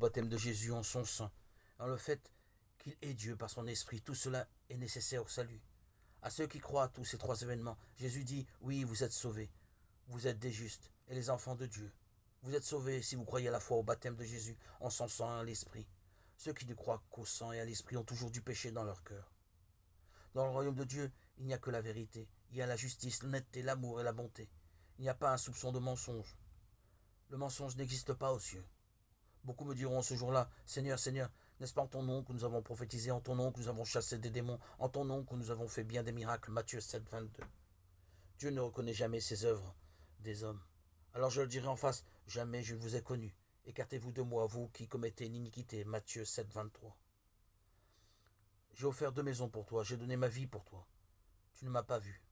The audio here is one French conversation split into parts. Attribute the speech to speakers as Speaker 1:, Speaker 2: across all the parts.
Speaker 1: baptême de Jésus en son sang, en le fait qu'il est Dieu par son esprit. Tout cela est nécessaire au salut. À ceux qui croient à tous ces trois événements, Jésus dit, oui, vous êtes sauvés, vous êtes des justes et les enfants de Dieu. Vous êtes sauvés si vous croyez à la fois au baptême de Jésus en son sang et à l'esprit. Ceux qui ne croient qu'au sang et à l'esprit ont toujours du péché dans leur cœur. Dans le royaume de Dieu, il n'y a que la vérité. Il y a la justice, l'honnêteté, l'amour et la bonté. Il n'y a pas un soupçon de mensonge. Le mensonge n'existe pas aux cieux. Beaucoup me diront ce jour-là, Seigneur, Seigneur, n'est-ce pas en ton nom que nous avons prophétisé, en ton nom que nous avons chassé des démons, en ton nom que nous avons fait bien des miracles. Matthieu 7, 22. Dieu ne reconnaît jamais ses œuvres des hommes. Alors je le dirai en face, jamais je ne vous ai connu. Écartez-vous de moi, vous qui commettez l'iniquité. Matthieu 7, 23. J'ai offert 2 maisons pour toi, j'ai donné ma vie pour toi. Tu ne m'as pas vu.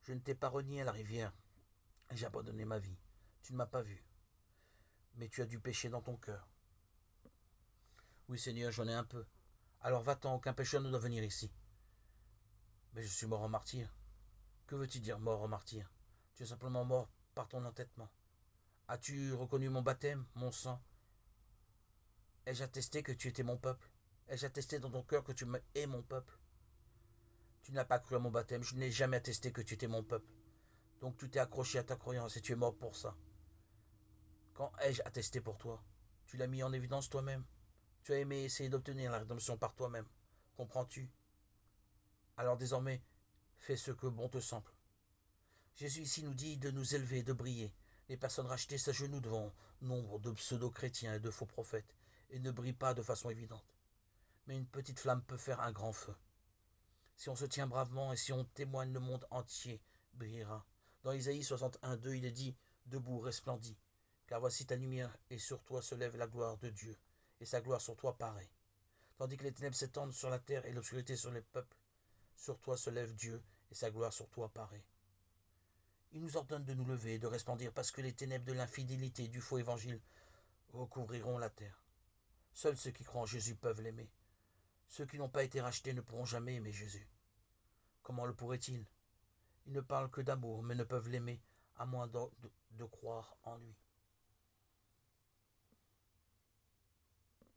Speaker 1: Je ne t'ai pas renié à la rivière, et j'ai abandonné ma vie. Tu ne m'as pas vu. Mais tu as du péché dans ton cœur. Oui, Seigneur, j'en ai un peu. Alors va-t'en, aucun pécheur ne doit venir ici. Mais je suis mort en martyr. Que veux-tu dire mort en martyr? Tu es simplement mort par ton entêtement. As-tu reconnu mon baptême, mon sang? Ai-je attesté que tu étais mon peuple? Ai-je attesté dans ton cœur que tu es mon peuple? Tu n'as pas cru à mon baptême, je n'ai jamais attesté que tu étais mon peuple. Donc tu t'es accroché à ta croyance et tu es mort pour ça. Quand ai-je attesté pour toi? Tu l'as mis en évidence toi-même. Tu as aimé essayer d'obtenir la rédemption par toi-même. Comprends-tu? Alors désormais, fais ce que bon te semble. Jésus ici nous dit de nous élever, de briller. Les personnes rachetées s'agenouillent devant nombre de pseudo-chrétiens et de faux prophètes et ne brillent pas de façon évidente. Mais une petite flamme peut faire un grand feu. Si on se tient bravement et si on témoigne, le monde entier brillera. Dans Isaïe 61:2, il est dit « Debout, resplendis, car voici ta lumière, et sur toi se lève la gloire de Dieu, et sa gloire sur toi paraît. Tandis que les ténèbres s'étendent sur la terre et l'obscurité sur les peuples, sur toi se lève Dieu, et sa gloire sur toi paraît. » Il nous ordonne de nous lever et de resplendir, parce que les ténèbres de l'infidélité et du faux évangile recouvriront la terre. Seuls ceux qui croient en Jésus peuvent l'aimer. Ceux qui n'ont pas été rachetés ne pourront jamais aimer Jésus. Comment le pourraient-ils? Ils ne parlent que d'amour, mais ne peuvent l'aimer, à moins de croire en lui.